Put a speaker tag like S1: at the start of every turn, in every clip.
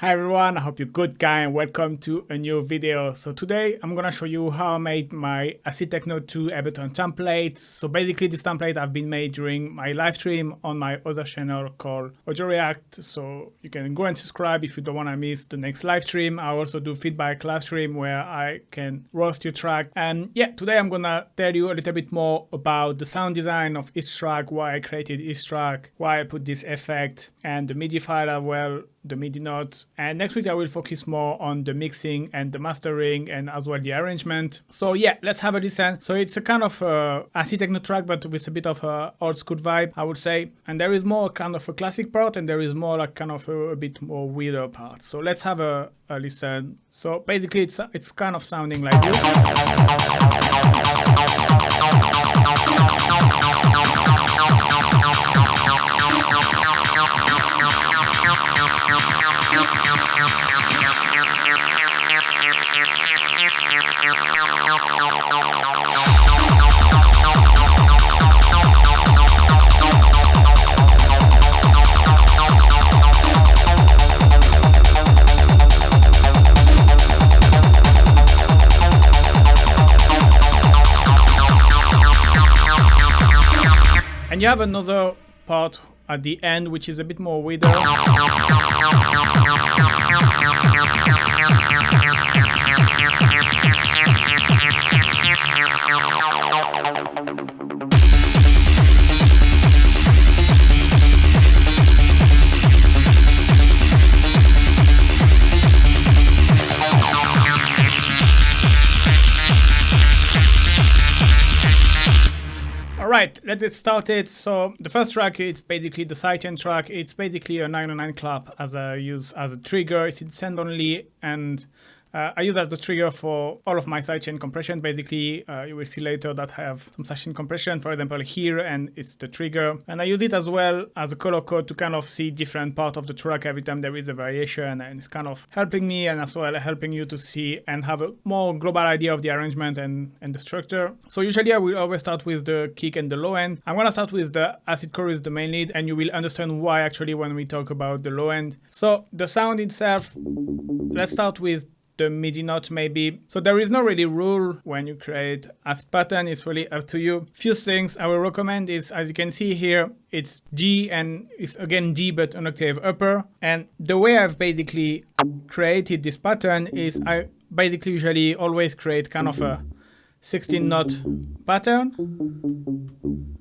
S1: Hi everyone, I hope you're good guy and welcome to a new video. So today I'm gonna show you how I made my Acid Techno 2 Ableton templates. So basically this template have been made during my live stream on my other channel called Audio React. So you can go and subscribe if you don't wanna miss the next live stream. I also do feedback live stream where I can roast your track. And yeah, today I'm gonna tell you a little bit more about the sound design of each track, why I created each track, why I put this effect and the MIDI file as well, the MIDI notes. And next week I will focus more on the mixing and the mastering and as well the arrangement. So yeah, let's have a listen. So it's a kind of Acid Techno track but with a bit of a old school vibe, I would say. And there is more kind of a classic part and there is more like kind of a bit more weirder part. So let's have a listen. So basically it's kind of sounding like this. And you have another part at the end, which is a bit more weirder. Alright, let's get started. So the first track is basically the Sidechain track. It's basically a 909 clap as I use as a trigger. It's in send only and I use that as the trigger for all of my sidechain compression. Basically, you will see later that I have some sidechain compression, for example, here, and it's the trigger. And I use it as well as a color code to kind of see different parts of the track every time there is a variation. And it's kind of helping me and as well helping you to see and have a more global idea of the arrangement and the structure. So usually I will always start with the kick and the low end. I'm going to start with the acid chorus, the main lead, and you will understand why actually when we talk about the low end. So the sound itself, let's start with the MIDI note maybe. So there is no really rule when you create acid pattern, it's really up to you. Few things I will recommend is, as you can see here, it's G and it's again D but an octave upper. And the way I've basically created this pattern is I basically usually always create kind of a 16 note pattern.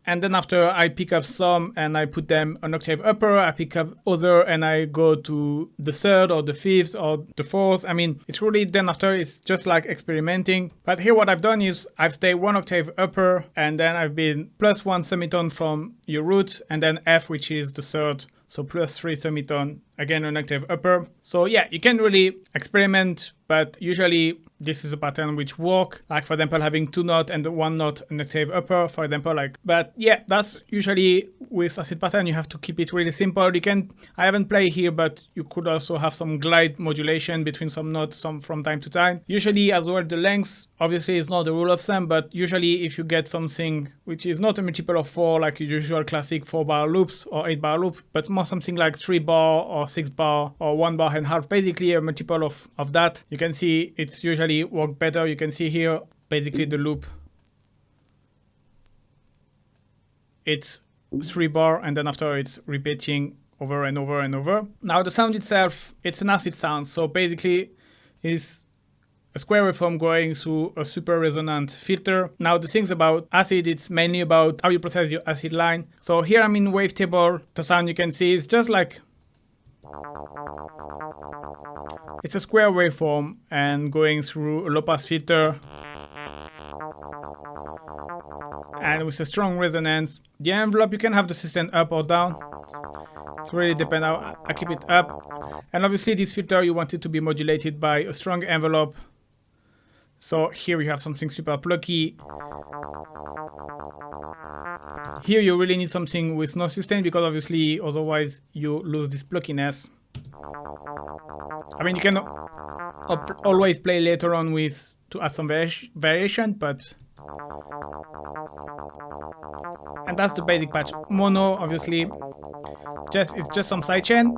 S1: And then after I pick up some and I put them an octave upper, I pick up other and I go to the third or the fifth or the fourth. I mean, it's really then after it's just like experimenting. But here what I've done is I've stayed one octave upper and then I've been plus one semitone from your root and then F, which is the third. So plus 3 semitone, again an octave upper. So yeah, you can really experiment, but usually this is a pattern which work. Like for example, having 2 notes and 1 note an octave upper, for example, like, but yeah, that's usually with acid pattern, you have to keep it really simple. You can, I haven't played here, but you could also have some glide modulation between some notes from time to time. Usually as well, the length, obviously is not the rule of thumb, but usually if you get something which is not a multiple of 4, like your usual classic 4-bar loops or 8-bar loop, but more something like 3-bar or 6-bar or 1.5 bar, basically a multiple of that, you can see it's usually work better. You can see here basically the loop, it's 3-bar and then after it's repeating over and over and over. Now the sound itself, it's an acid sound, so basically it's a square waveform going through a super resonant filter. Now the things about acid, it's mainly about how you process your acid line. So here I'm in wavetable. The sound you can see is just like, it's a square waveform and going through a low pass filter and with a strong resonance. The envelope, you can have the system up or down. It really depends how I keep it up. And obviously this filter, you want it to be modulated by a strong envelope. So here you have something super plucky. Here you really need something with no sustain because obviously otherwise you lose this pluckiness. I mean, you can always play later on with to add some variation, but and that's the basic patch. Mono, obviously, it's just some sidechain.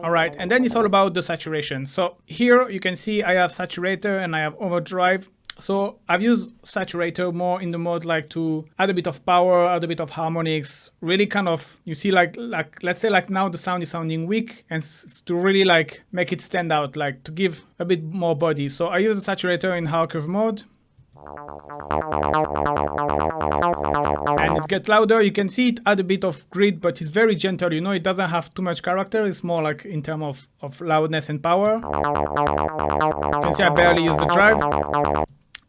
S1: All right, and then it's all about the saturation. So here you can see I have saturator and I have overdrive. So I've used saturator more in the mode like to add a bit of power, add a bit of harmonics, really kind of, you see like let's say like now the sound is sounding weak, and to really like make it stand out, like to give a bit more body. So I use the saturator in hard curve mode. And it gets louder. You can see it add a bit of grit, but it's very gentle, you know, it doesn't have too much character. It's more like in terms of loudness and power. You can see I barely use the drive.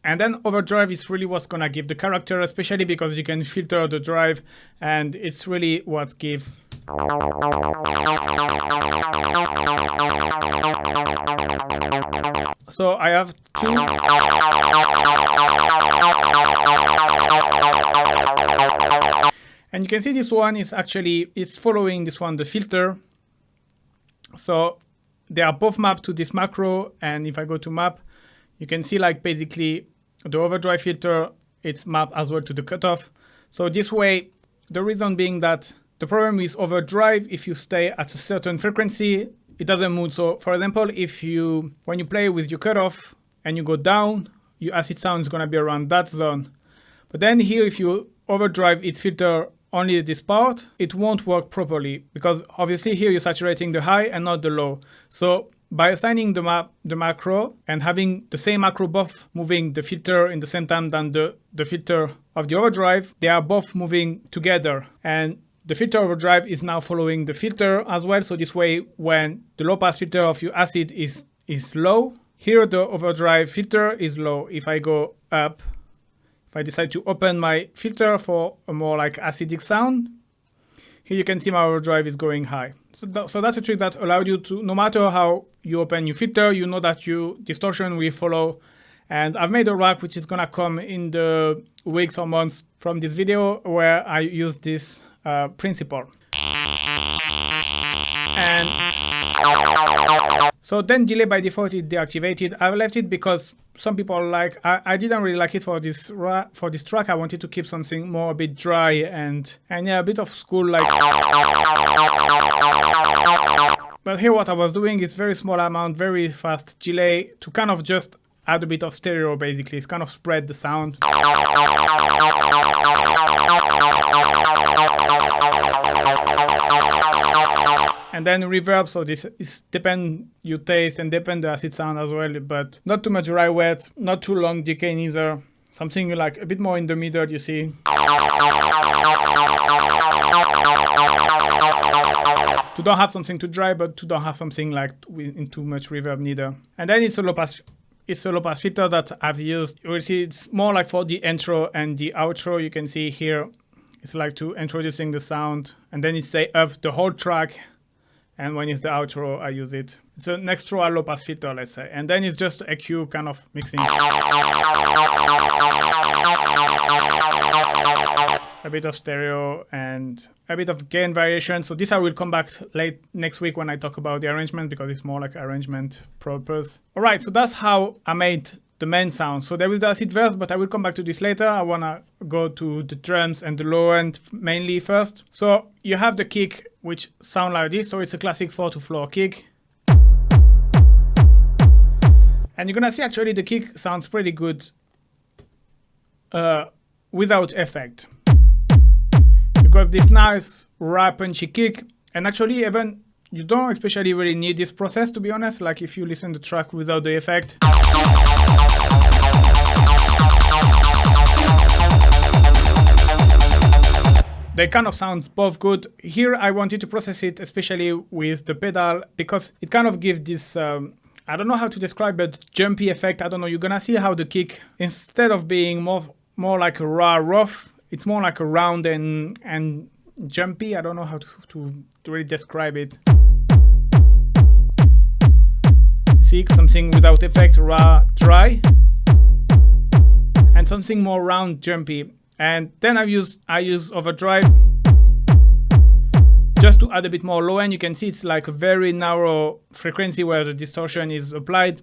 S1: And then overdrive is really what's gonna give the character, especially because you can filter the drive, and it's really what gives. So I have two. And you can see this one is actually, it's following this one, the filter. So they are both mapped to this macro, and if I go to map, you can see like basically the overdrive filter, it's mapped as well to the cutoff. So this way, the reason being that the problem with overdrive, if you stay at a certain frequency, it doesn't move. So for example, when you play with your cutoff and you go down, your acid sound is gonna be around that zone. But then here, if you overdrive its filter only this part, it won't work properly, because obviously here you're saturating the high and not the low. So by assigning the macro and having the same macro both moving the filter in the same time than the filter of the overdrive, they are both moving together. And the filter overdrive is now following the filter as well. So this way, when the low pass filter of your acid is low, here the overdrive filter is low. If I go up, if I decide to open my filter for a more like acidic sound, here you can see my overdrive is going high. So that's a trick that allows you to, no matter how you open your filter, you know that your distortion will follow. And I've made a rack which is gonna come in the weeks or months from this video, where I use this principle. And so then delay by default is deactivated. I've left it because some people like, I didn't really like it for this track. I wanted to keep something more a bit dry and yeah, a bit of school like. But here what I was doing is very small amount, very fast delay to kind of just add a bit of stereo basically. It's kind of spread the sound. And then reverb, so this is depend your taste and depend the acid sound as well, but not too much dry wet, not too long decay neither. Something like a bit more in the middle, you see. To don't have something too dry, but to don't have something like in too much reverb neither. And then it's a low pass filter that I've used. You will see it's more like for the intro and the outro. You can see here, it's like to introducing the sound, and then it stay up the whole track. And when it's the outro, I use it. It's an extra low pass filter, let's say. And then it's just EQ kind of mixing. A bit of stereo and a bit of gain variation. So this I will come back late next week when I talk about the arrangement, because it's more like arrangement purpose. All right, so that's how I made the main sound. So there is the acid verse, but I will come back to this later. I want to go to the drums and the low end mainly first. So you have the kick, which sound like this. So it's a classic 4-to-floor kick. And you're gonna see actually the kick sounds pretty good without effect. Because this nice raw punchy kick, and actually even you don't especially really need this process, to be honest, like if you listen to the track without the effect. They kind of sounds both good. Here I wanted to process it especially with the pedal, because it kind of gives this, I don't know how to describe it, jumpy effect. I don't know, you're gonna see how the kick, instead of being more like a raw rough, it's more like a round and jumpy. I don't know how to really describe it. See, something without effect, raw, dry, and something more round, jumpy. And then I use overdrive just to add a bit more low end. You can see it's like a very narrow frequency where the distortion is applied.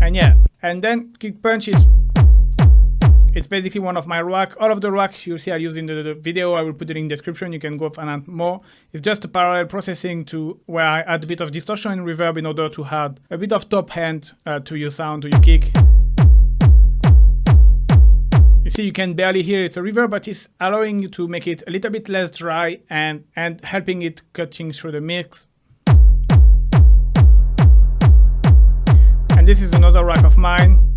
S1: And yeah, and then kick punch is It's basically one of my rack. All of the rack you'll see I use in the video. I will put it in the description. You can go find out more. It's just a parallel processing to where I add a bit of distortion and reverb in order to add a bit of top end to your sound, to your kick. You see, you can barely hear it's a reverb, but it's allowing you to make it a little bit less dry and helping it cutting through the mix. And this is another rack of mine.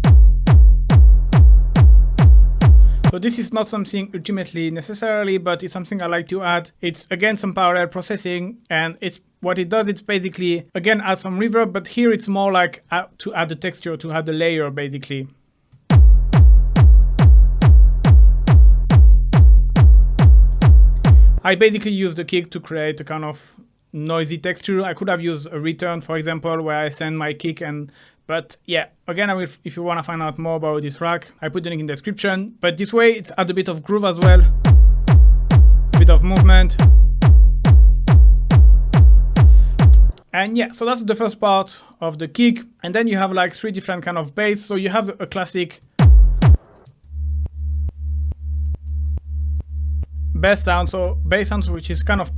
S1: So this is not something ultimately necessarily, but it's something I like to add. It's again some parallel processing, and it's what it does. It's basically again add some reverb, but here it's more like to add the texture, to add the layer basically. I basically use the kick to create a kind of noisy texture. I could have used a return, for example, where I send my kick but yeah, again, if you want to find out more about this rack, I put the link in the description. But this way, it's add a bit of groove as well, a bit of movement. And yeah, so that's the first part of the kick. And then you have like 3 different kind of bass. So you have a classic bass sound. So bass sounds, which is kind of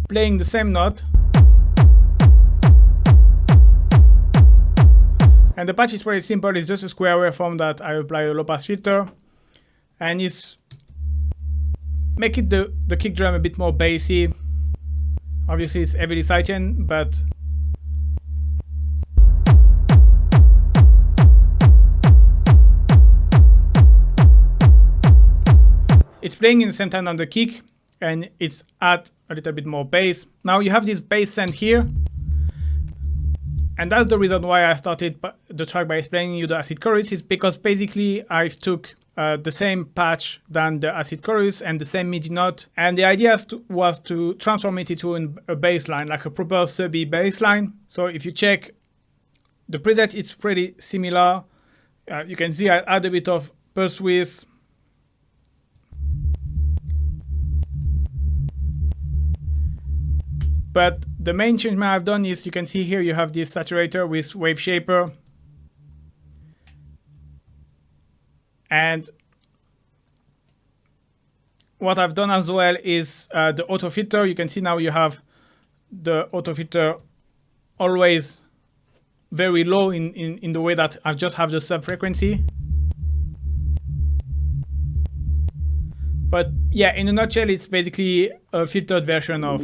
S1: playing the same note. And the patch is very simple. It's just a square waveform that I apply a low pass filter, and it's make it the kick drum a bit more bassy. Obviously it's heavily sidechain, but it's playing in the same time on the kick, and it's add a little bit more bass. Now you have this bass send here. And that's the reason why I started the track by explaining you the acid chorus, is because basically I took the same patch than the acid chorus and the same MIDI note. And the idea was to transform it into a bass line, like a proper subby bass line. So if you check the preset, it's pretty similar. You can see I add a bit of pulse width. But the main change I've done is, you can see here you have this saturator with wave shaper. And what I've done as well is the auto filter. You can see now you have the auto filter always very low in the way that I just have the sub frequency. But yeah, in a nutshell, it's basically a filtered version of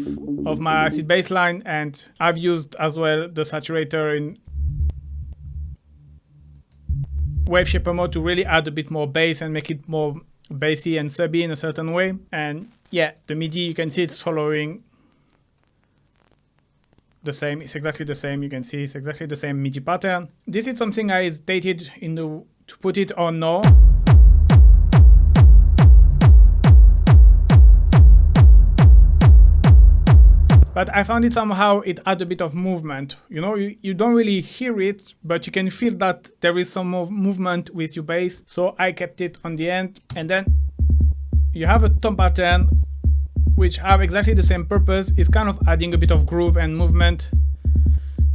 S1: my acid bassline, and I've used as well the saturator in wave shaper mode to really add a bit more bass and make it more bassy and subby in a certain way. And yeah, the MIDI, you can see it's following the same. It's exactly the same. You can see it's exactly the same MIDI pattern. This is something I hesitated to put it on no. But I found it somehow it had a bit of movement. You know, you don't really hear it, but you can feel that there is some movement with your bass. So I kept it on the end. And then you have a tom pattern, which have exactly the same purpose. It's kind of adding a bit of groove and movement.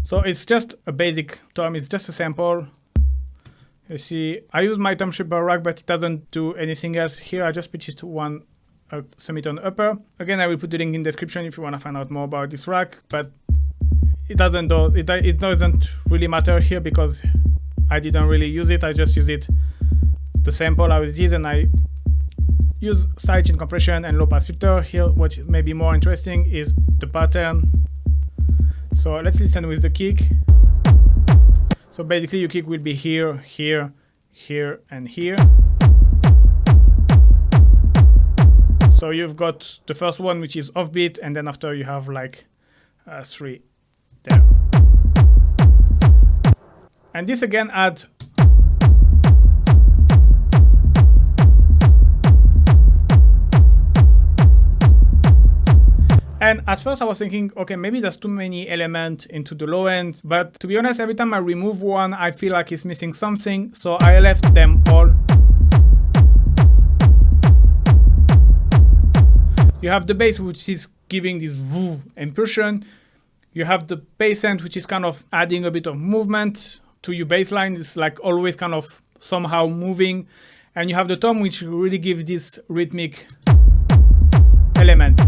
S1: So it's just a basic tom. It's just a sample. You see, I use my tom shaper rack, but it doesn't do anything else. Here I just pitch it to one semitone upper. Again, I will put the link in the description if you want to find out more about this rack, but it doesn't really matter here because I didn't really use it. I just use it the sample how it is, and I use sidechain compression and low pass filter. Here what may be more interesting is the pattern. So let's listen with the kick. So basically your kick will be here, here, here, and here. So you've got the first one, which is offbeat, and then after you have like 3 there. And this again add and at first I was thinking, okay, maybe there's too many elements into the low end, but to be honest, every time I remove one, I feel like it's missing something, so I left them all. You have the bass, which is giving this woo impulsion. You have the bass end, which is kind of adding a bit of movement to your bass line. It's like always kind of somehow moving. And you have the tom, which really gives this rhythmic element.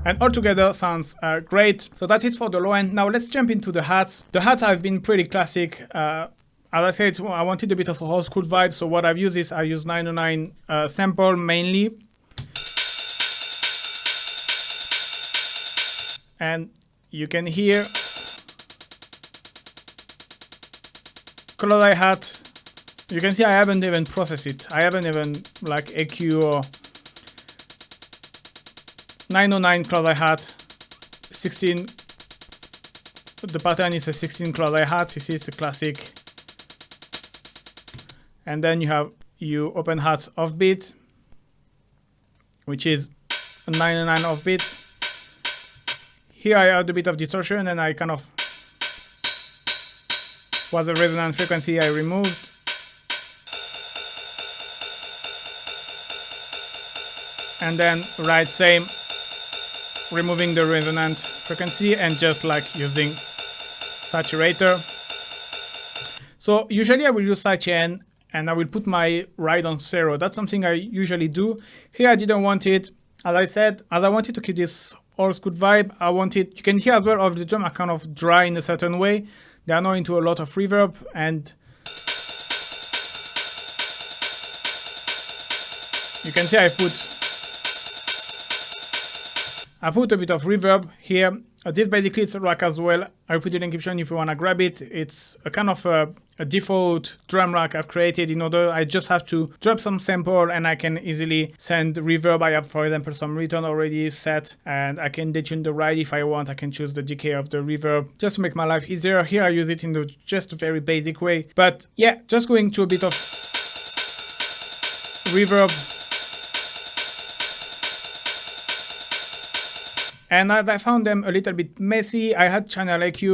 S1: And altogether sounds great. So that's it for the low end. Now let's jump into the hats. The hats have been pretty classic. As I said, I wanted a bit of a old school vibe. So what I've used is I use 909 sample mainly. And you can hear color hi-hat. You can see I haven't even processed it. I haven't even like EQ or 909 cloud hi-hat, 16. The pattern is a 16 cloud hi-hat. You see, it's a classic. And then you have your open hat offbeat, which is a 909 offbeat. Here I add a bit of distortion, and I kind of was the resonant frequency I removed. And then right same, removing the resonant frequency and just like using saturator. So usually I will use Sidechain and I will put my ride on 0. That's something I usually do. Here I didn't want it. As I said, as I wanted to keep this old school vibe, I wanted, you can hear as well of the drum are kind of dry in a certain way. They are not into a lot of reverb, and you can see I put a bit of reverb here. This basically it's a rack as well. I put it in encryption if you want to grab it. It's a kind of a default drum rack I've created in order. I just have to drop some sample and I can easily send reverb. I have, for example, some return already set, and I can detune the ride if I want. I can choose the decay of the reverb just to make my life easier. Here I use it in the just a very basic way. But yeah, just going to a bit of reverb. And I found them a little bit messy. I had channel EQ.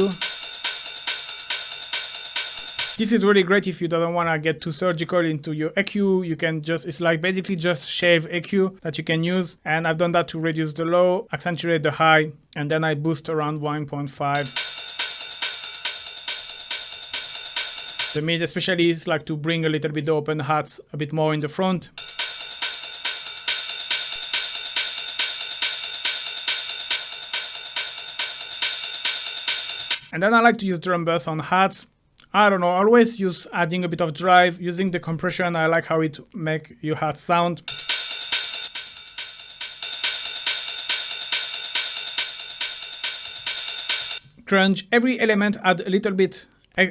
S1: This is really great if you don't want to get too surgical into your EQ. You can just, it's like basically just shave EQ that you can use. And I've done that to reduce the low, accentuate the high, and then I boost around 1.5. The mid especially is like to bring a little bit the open hats a bit more in the front. And then I like to use drum bus on hats. I don't know, always use adding a bit of drive, using the compression. I like how it make your hat sound. Crunch, every element add a little bit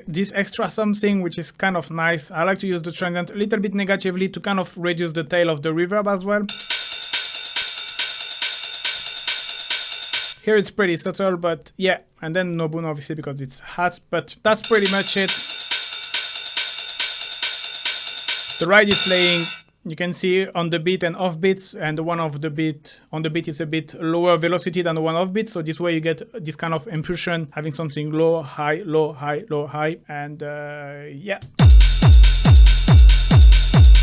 S1: this extra something, which is kind of nice. I like to use the transient a little bit negatively to kind of reduce the tail of the reverb as well. Here it's pretty subtle, but yeah, and then no boom obviously because it's hats, but that's pretty much it. The ride is playing, you can see on the beat and off beats, and the one of the beat on the beat is a bit lower velocity than the one off beat, so this way you get this kind of impulsion, having something low, high, low, high, low, high, and yeah.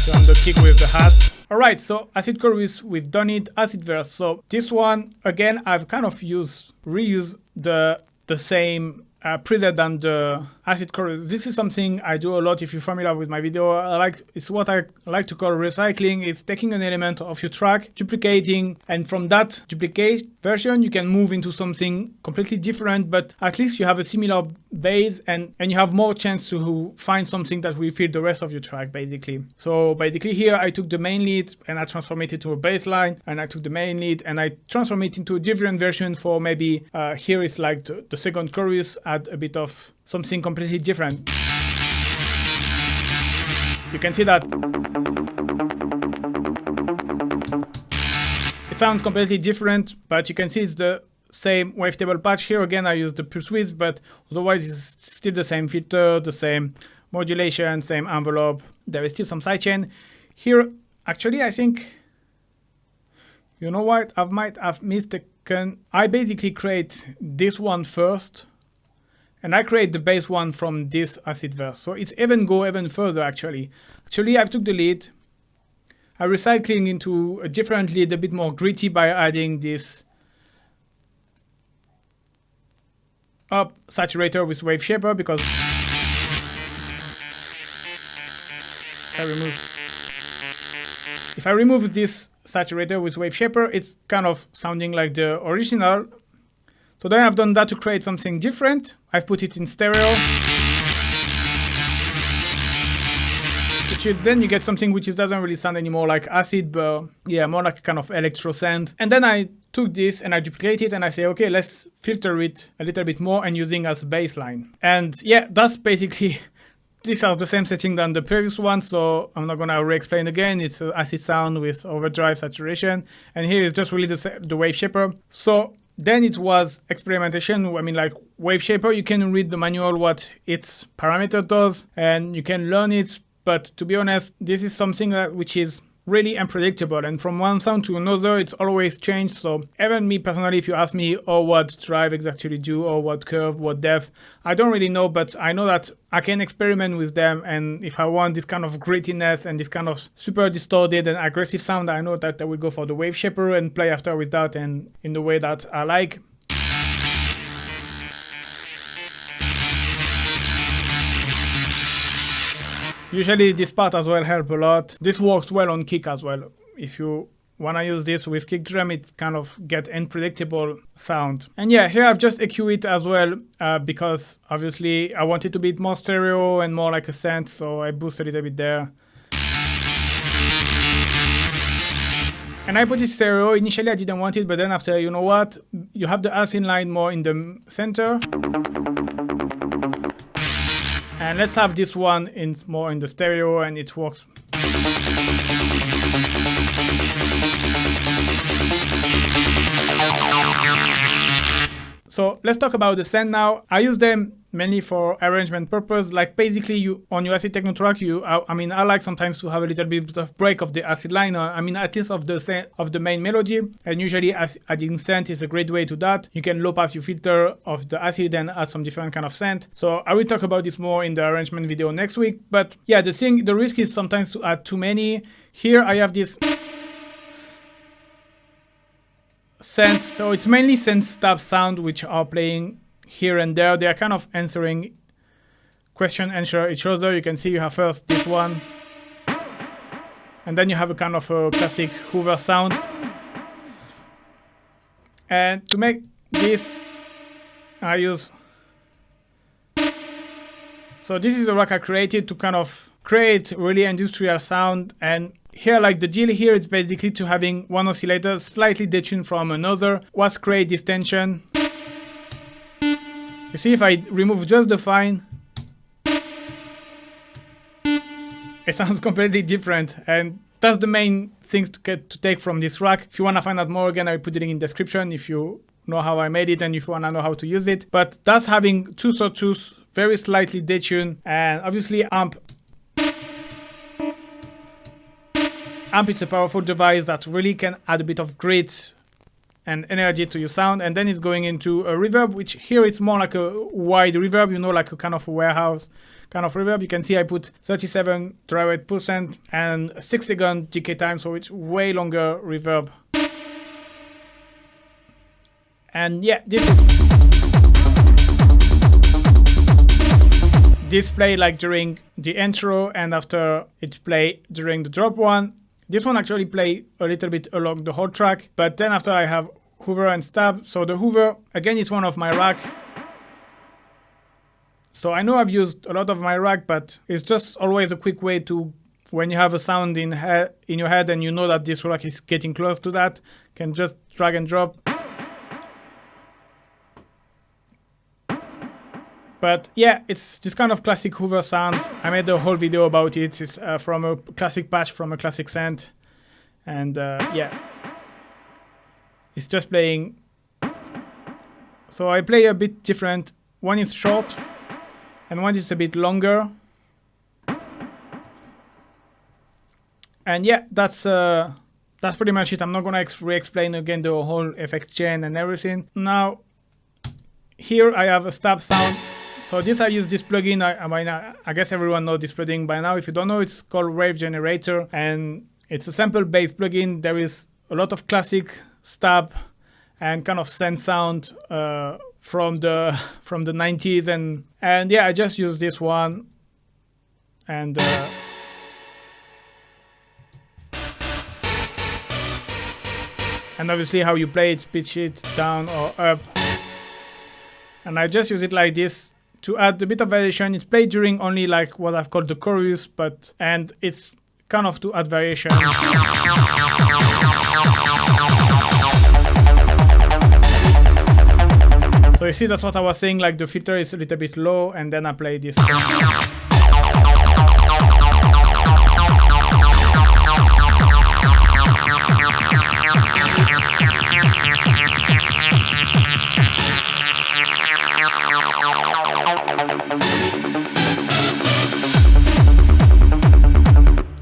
S1: So on the kick with the hats. Alright, so acid chorus, we've done it. Acid verse. So this one, again, I've kind of reused the same preset than the acid chorus. This is something I do a lot. If you're familiar with my video, it's what I like to call recycling. It's taking an element of your track, duplicating, and from that duplicate version, you can move into something completely different, but at least you have a similar base and you have more chance to find something that will fit the rest of your track, basically. So basically here, I took the main lead and I transformed it into a bass line, and I took the main lead and I transformed it into a different version for maybe, here it's like the second chorus, add a bit of something completely different. You can see that it sounds completely different, but you can see it's the same wavetable patch. Here again I use the pulse width, but otherwise it's still the same filter, the same modulation, same envelope. There is still some sidechain. Here actually I think, you know what, I might have mistaken. I basically create this one first, and I create the bass one from this acid verse. So it's even further actually. Actually, I've took the lead, I'm recycling into a different lead, a bit more gritty by adding this up saturator with wave shaper because if I remove this saturator with wave shaper, it's kind of sounding like the original. So then I've done that to create something different. I've put it in stereo. Then you get something which doesn't really sound anymore like acid, but yeah, more like a kind of electro sound. And then I took this and I duplicated it and I say, okay, let's filter it a little bit more and using as baseline. And yeah, that's basically, these are the same setting than the previous one, so I'm not gonna re-explain again. It's an acid sound with overdrive saturation. And here is just really the wave shaper. So then it was experimentation. I mean, like wave shaper, you can read the manual what its parameter does and you can learn it. But to be honest, this is something which is really unpredictable. And from one sound to another, it's always changed. So even me personally, if you ask me, oh, what drive exactly do, or what curve, what depth, I don't really know, but I know that I can experiment with them. And if I want this kind of grittiness and this kind of super distorted and aggressive sound, I know that I will go for the wave shaper and play after with that and in the way that I like. Usually this part as well helps a lot. This works well on kick as well. If you want to use this with kick drum, it kind of get unpredictable sound. And yeah, here I've just EQ it as well because obviously I want it to be more stereo and more like a synth, so I boost a little bit there. And I put it stereo. Initially I didn't want it, but then after, you know what? You have the acid line more in the center. And let's have this one more in the stereo, and it works. So let's talk about the send now. I use them mainly for arrangement purpose. Like basically, you on your Acid Techno track, I like sometimes to have a little bit of break of the acid line. At least of the main melody. And usually, adding synth is a great way to that. You can low pass your filter of the acid and add some different kind of synth. So I will talk about this more in the arrangement video next week. But yeah, the risk is sometimes to add too many. Here I have this synth, so it's mainly synth stab sound which are playing here and there. They are kind of answering answer each other. You can see you have first this one, and then you have a kind of a classic Hoover sound. And to make this, I use. So this is a rack I created to kind of create really industrial sound. And here, like the deal here is basically to having one oscillator slightly detuned from another. What's create this tension? You see, if I remove just the fine, it sounds completely different. And that's the main things to take from this rack. If you want to find out more, again, I'll put it in the description if you know how I made it and if you want to know how to use it. But that's having two sawtooths, very slightly detuned, and obviously amp. Amp is a powerful device that really can add a bit of grit and energy to your sound. And then it's going into a reverb, which here it's more like a wide reverb, like a kind of a warehouse kind of reverb. You can see I put 37 dry rate % and 6-second decay time, so it's way longer reverb. And yeah, this play like during the intro, and after it play during the drop one. This one actually play a little bit along the whole track, but then after I have Hoover and Stab. So the Hoover, again, it's one of my rack. So I know I've used a lot of my rack, but it's just always a quick way to, when you have a sound in your head and you know that this rack is getting close to that, can just drag and drop. But yeah, it's this kind of classic Hoover sound. I made a whole video about it. It's from a classic patch from a classic synth. And yeah, it's just playing. So I play a bit different. One is short and one is a bit longer. And yeah, that's pretty much it. I'm not gonna re-explain again the whole effect chain and everything. Now, here I have a stab sound. So I use this plugin. I guess everyone knows this plugin by now. If you don't know, it's called Wave Generator, and it's a sample-based plugin. There is a lot of classic stab and kind of synth sound from the 90s, and yeah, I just use this one, and obviously how you play it, pitch it down or up, and I just use it like this to add a bit of variation. It's played during only like what I've called the chorus, and it's kind of to add variation. So you see, that's what I was saying, like the filter is a little bit low, and then I play this.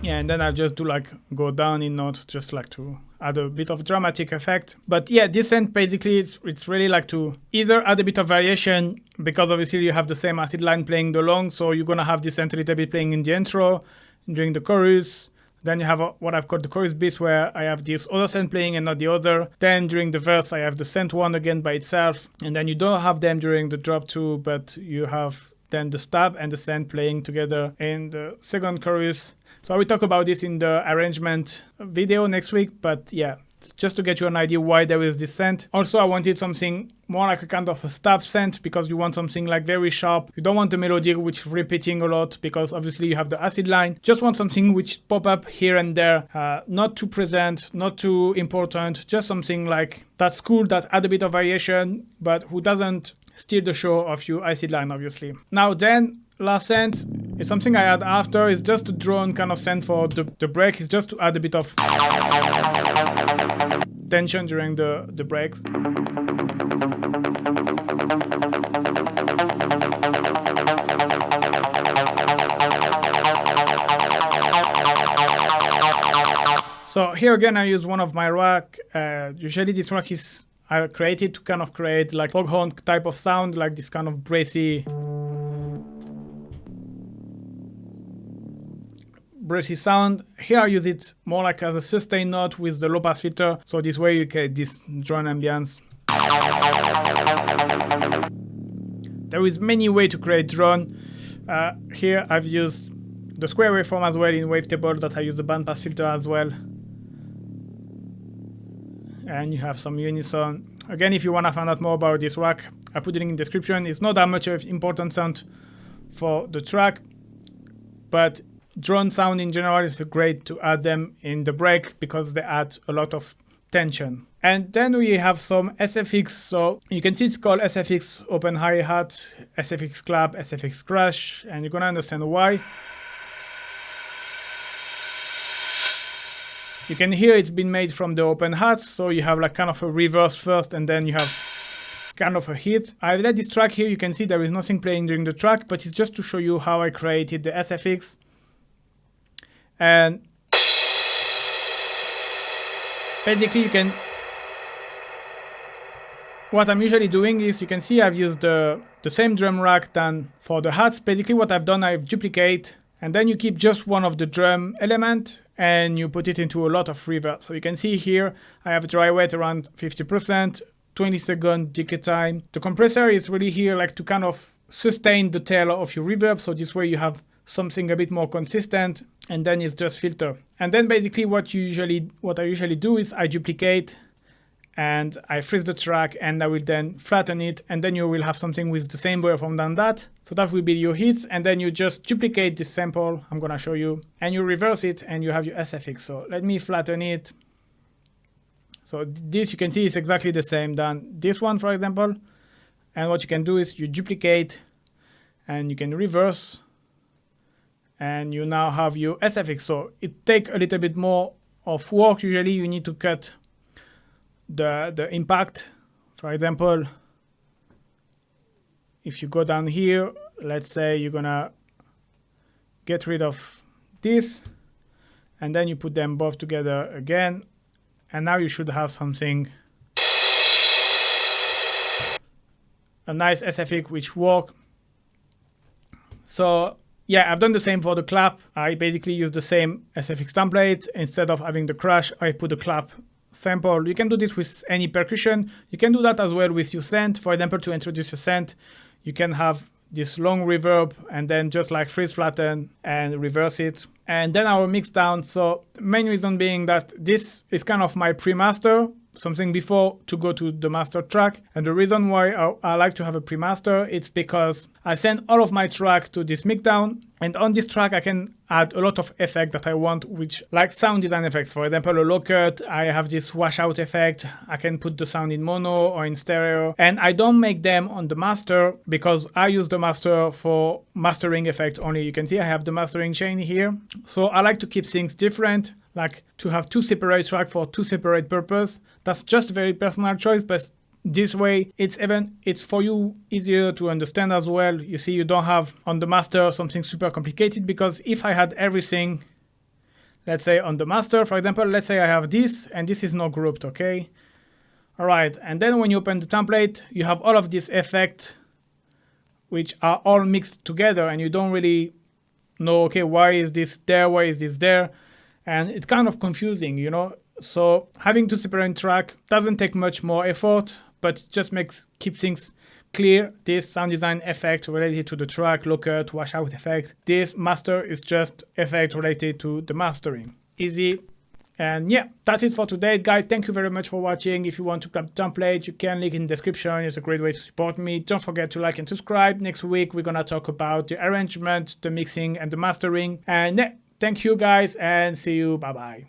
S1: Yeah, and then I just do like go down in note, just like to add a bit of dramatic effect. But yeah, this end basically it's really like to either add a bit of variation, because obviously you have the same acid line playing the long, so you're gonna have this end a little bit playing in the intro, during the chorus. Then you have what I've called the chorus bits, where I have this other synth playing and not the other. Then during the verse I have the synth one again by itself, and then you don't have them during the drop too, but you have then the stab and the synth playing together in the second chorus. So I will talk about this in the arrangement video next week, but yeah, just to get you an idea why there is this synth. Also, I wanted something more like a kind of a stab synth, because you want something like very sharp. You don't want the melody which is repeating a lot, because obviously you have the acid line. Just want something which pop up here and there, not too present, not too important, just something like that's cool, that add a bit of variation, but who doesn't steal the show of your acid line, obviously. Now then, last synth is something I add after. It's just a drone kind of synth for the break. It's just to add a bit of tension during the breaks. So here again I use one of my rack. Usually this rack is I created to kind of create like foghorn type of sound, like this kind of brassy sound. Here I use it more like as a sustain note with the low pass filter, so this way you get this drone ambience. There is many ways to create drone. Here I've used the square waveform as well in Wavetable, that I use the bandpass filter as well. And you have some unison. Again, if you want to find out more about this rack, I put it in the description. It's not that much of important sound for the track, but drone sound in general is great to add them in the break, because they add a lot of tension. And then we have some SFX. So you can see it's called SFX open hi-hat, SFX clap, SFX crash, and you're gonna understand why. You can hear it's been made from the open hat, so you have like kind of a reverse first, and then you have kind of a hit. I let this track here, you can see there is nothing playing during the track, but it's just to show you how I created the SFX. And basically you can, what I'm usually doing is, you can see I've used the same drum rack than for the hats. Basically what I've done, I've duplicate, and then you keep just one of the drum element and you put it into a lot of reverb. So you can see here I have a dry wet around 50%, 20-second decay time. The compressor is really here like to kind of sustain the tail of your reverb, so this way you have something a bit more consistent, and then it's just filter. And then basically what I usually do is I duplicate and I freeze the track, and I will then flatten it, and then you will have something with the same waveform than that. So that will be your hit, and then you just duplicate this sample, I'm gonna show you, and you reverse it, and you have your SFX. So let me flatten it. So this, you can see, is exactly the same than this one, for example. And what you can do is you duplicate, and you can reverse, and you now have your SFX. So it takes a little bit more of work. Usually you need to cut the impact. For example, if you go down here, let's say you're gonna get rid of this, and then you put them both together again, and now you should have something, a nice SFX which work. So yeah, I've done the same for the clap. I basically use the same SFX template. Instead of having the crash, I put the clap sample. You can do this with any percussion. You can do that as well with your synth. For example, to introduce a synth, you can have this long reverb and then just like freeze flatten and reverse it. And then our Mixdown. So the main reason being that this is kind of my pre-master, something before to go to the master track. And the reason why I like to have a pre-master, it's because I send all of my track to this Mixdown, and on this track I can add a lot of effects that I want, which like sound design effects. For example, a low cut, I have this washout effect. I can put the sound in mono or in stereo, and I don't make them on the master because I use the master for mastering effects only. You can see I have the mastering chain here. So I like to keep things different, like to have two separate tracks for two separate purposes. That's just a very personal choice, but this way it's for you easier to understand as well. You see, you don't have on the master something super complicated, because if I had everything, let's say on the master, for example, let's say I have this and this is not grouped, okay? All right, and then when you open the template, you have all of these effects which are all mixed together, and you don't really know, okay, why is this there, why is this there? And it's kind of confusing, you know? So having two separate tracks doesn't take much more effort, but just keep things clear. This sound design effect related to the track, low cut, washout effect. This master is just effect related to the mastering. Easy. And yeah, that's it for today, guys. Thank you very much for watching. If you want to grab the template, you can link in the description. It's a great way to support me. Don't forget to like and subscribe. Next week, we're going to talk about the arrangement, the mixing, and the mastering. And yeah, thank you, guys, and see you. Bye-bye.